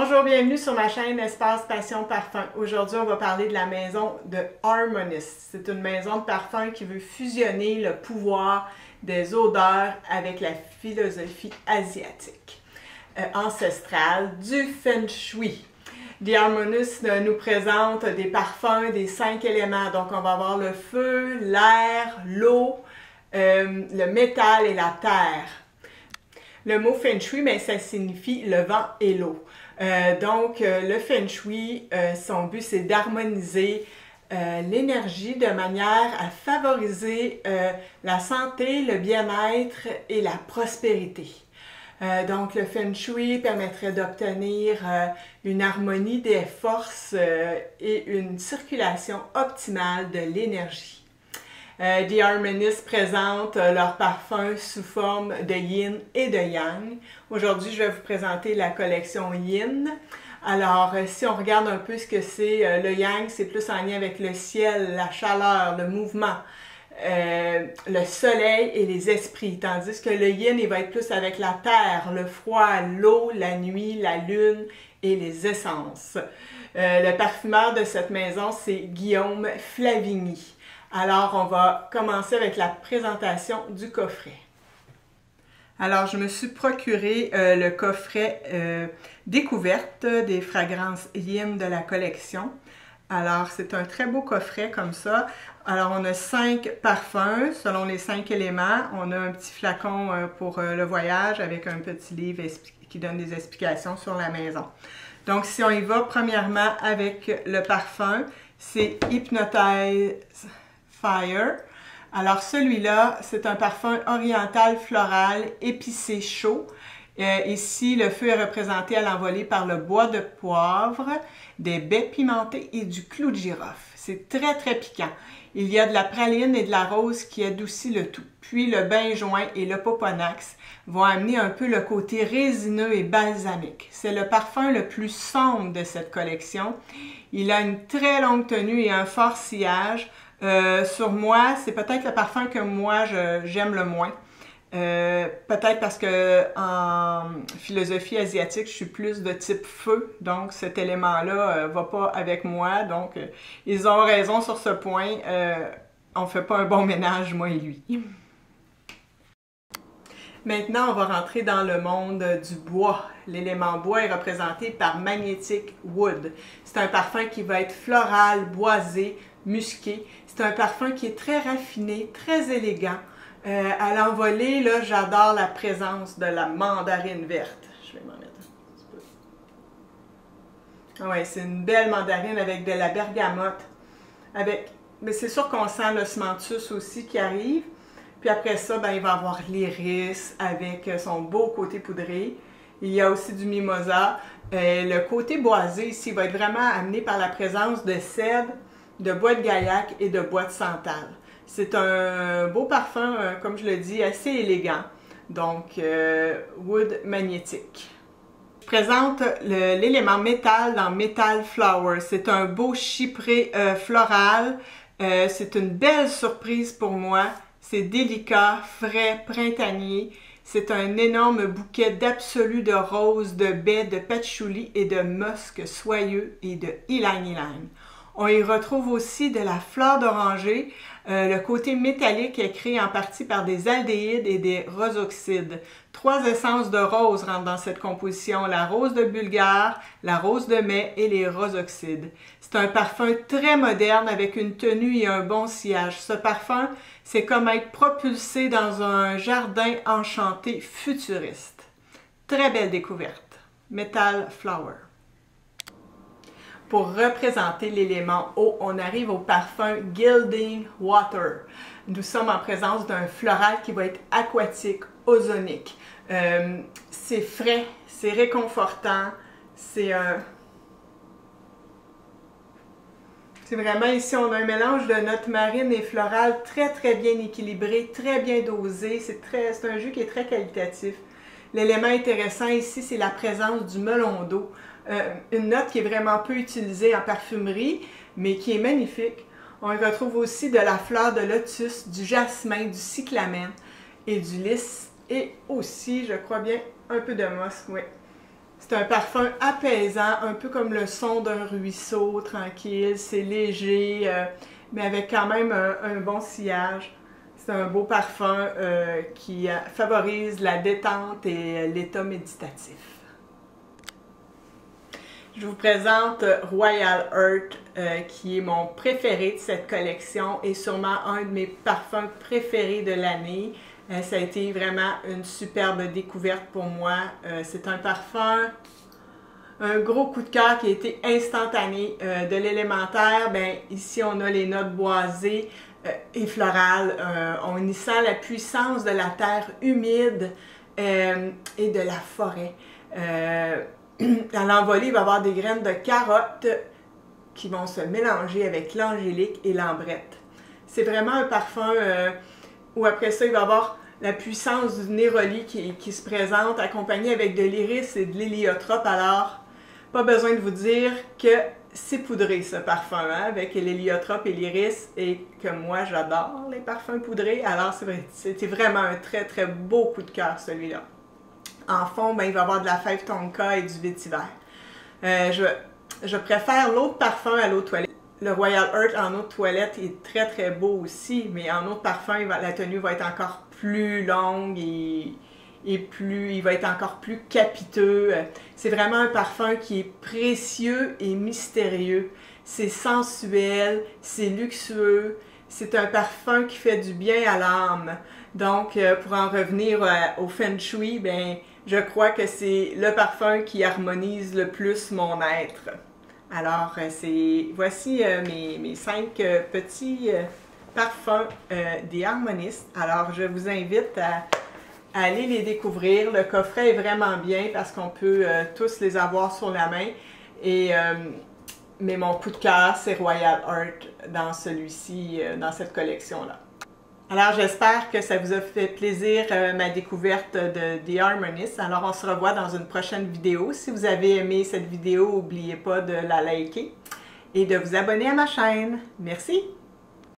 Bonjour, bienvenue sur ma chaîne Espace Passion Parfum. Aujourd'hui, on va parler de la maison de Harmonist. C'est une maison de parfum qui veut fusionner le pouvoir des odeurs avec la philosophie asiatique ancestrale du Feng Shui. The Harmonist nous présente des parfums des 5 éléments. Donc, on va avoir le feu, l'air, l'eau, le métal et la terre. Le mot Feng Shui, mais ça signifie le vent et l'eau. Le Feng Shui, son but, c'est d'harmoniser l'énergie de manière à favoriser la santé, le bien-être et la prospérité. Donc, le Feng Shui permettrait d'obtenir une harmonie des forces et une circulation optimale de l'énergie. The Harmonist présente leur parfum sous forme de yin et de yang. Aujourd'hui, je vais vous présenter la collection yin. Alors, si on regarde un peu ce que c'est, le yang, c'est plus en lien avec le ciel, la chaleur, le mouvement, le soleil et les esprits. Tandis que le yin, il va être plus avec la terre, le froid, l'eau, la nuit, la lune et les essences. Le parfumeur de cette maison, c'est Guillaume Flavigny. Alors, on va commencer avec la présentation du coffret. Alors, je me suis procuré le coffret découverte des fragrances yin de la collection. Alors, c'est un très beau coffret comme ça. Alors, on a 5 parfums selon les 5 éléments. On a un petit flacon pour le voyage avec un petit livre qui donne des explications sur la maison. Donc, si on y va, premièrement, avec le parfum, c'est Hypnotize Fire. Alors celui-là, c'est un parfum oriental floral épicé chaud. Ici, le feu est représenté à l'envolée par le bois de poivre, des baies pimentées et du clou de girofle. C'est très très piquant. Il y a de la praline et de la rose qui adoucit le tout. Puis le benjoin et le poponax vont amener un peu le côté résineux et balsamique. C'est le parfum le plus sombre de cette collection. Il a une très longue tenue et un fort sillage. Sur moi, c'est peut-être le parfum que moi j'aime le moins. Peut-être parce que en philosophie asiatique, je suis plus de type feu, donc cet élément-là va pas avec moi. Donc, ils ont raison sur ce point. On fait pas un bon ménage, moi et lui. Maintenant, on va rentrer dans le monde du bois. L'élément bois est représenté par Magnetic Wood. C'est un parfum qui va être floral, boisé, musqué. C'est un parfum qui est très raffiné, très élégant. À l'envolée, là, j'adore la présence de la mandarine verte. Je vais m'en mettre un petit peu. Ouais, c'est une belle mandarine avec de la bergamote. Mais c'est sûr qu'on sent l'osmanthus aussi qui arrive. Puis après ça, ben, il va y avoir l'iris avec son beau côté poudré. Il y a aussi du mimosa. Le côté boisé ici va être vraiment amené par la présence de cèdre, de bois de gaillac et de bois de santal. C'est un beau parfum, comme je le dis, assez élégant. Donc, wood magnétique. Je présente l'élément métal dans Metal Flower. C'est un beau chypré floral. C'est une belle surprise pour moi. C'est délicat, frais, printanier. C'est un énorme bouquet d'absolu de roses, de baies, de patchouli et de musc soyeux et de ylang-ylang. On y retrouve aussi de la fleur d'oranger. Le côté métallique est créé en partie par des aldéhydes et des rosoxydes. 3 essences de rose rentrent dans cette composition, la rose de Bulgare, la rose de mai et les rosoxydes. C'est un parfum très moderne avec une tenue et un bon sillage. Ce parfum, c'est comme être propulsé dans un jardin enchanté futuriste. Très belle découverte. Metal Flower. Pour représenter l'élément eau, on arrive au parfum Gilding Water. Nous sommes en présence d'un floral qui va être aquatique, ozonique. C'est frais, c'est réconfortant, c'est vraiment ici, on a un mélange de notes marines et florales très très bien équilibré, très bien dosé. C'est un jus qui est très qualitatif. L'élément intéressant ici, c'est la présence du melon d'eau. Une note qui est vraiment peu utilisée en parfumerie, mais qui est magnifique. On retrouve aussi de la fleur de lotus, du jasmin, du cyclamen et du lys. Et aussi, je crois bien, un peu de musc, oui. C'est C'est un parfum apaisant, un peu comme le son d'un ruisseau, tranquille. C'est léger, mais avec quand même un bon sillage. C'est un beau parfum qui favorise la détente et l'état méditatif. Je vous présente Royal Heart, qui est mon préféré de cette collection et sûrement un de mes parfums préférés de l'année. Ça a été vraiment une superbe découverte pour moi. C'est un parfum, un gros coup de cœur qui a été instantané. De l'élémentaire, ben, ici on a les notes boisées et florales. On y sent la puissance de la terre humide et de la forêt. À l'envolée, il va y avoir des graines de carottes qui vont se mélanger avec l'angélique et l'ambrette. C'est vraiment un parfum où après ça, il va y avoir la puissance du néroli qui se présente, accompagné avec de l'iris et de l'héliotrope. Alors, pas besoin de vous dire que c'est poudré ce parfum, hein, avec l'héliotrope et l'iris, et que moi j'adore les parfums poudrés. Alors, c'était vraiment un très très beau coup de cœur celui-là. En fond, ben, il va y avoir de la fève tonka et du vétiver. Je préfère l'autre parfum à l'eau de toilette. Le Royal Heart en eau de toilette est très très beau aussi, mais en eau de parfum, la tenue va être encore plus longue et il va être encore plus capiteux. C'est vraiment un parfum qui est précieux et mystérieux. C'est sensuel, c'est luxueux, c'est un parfum qui fait du bien à l'âme. Donc, pour en revenir au Feng Shui, ben, je crois que c'est le parfum qui harmonise le plus mon être. Alors, voici mes 5 petits parfums des harmonistes. Alors, je vous invite à aller les découvrir. Le coffret est vraiment bien parce qu'on peut tous les avoir sur la main. Mais mon coup de cœur, c'est Royal Heart dans celui-ci, dans cette collection-là. Alors, j'espère que ça vous a fait plaisir ma découverte de The Harmonist. Alors, on se revoit dans une prochaine vidéo. Si vous avez aimé cette vidéo, n'oubliez pas de la liker et de vous abonner à ma chaîne. Merci!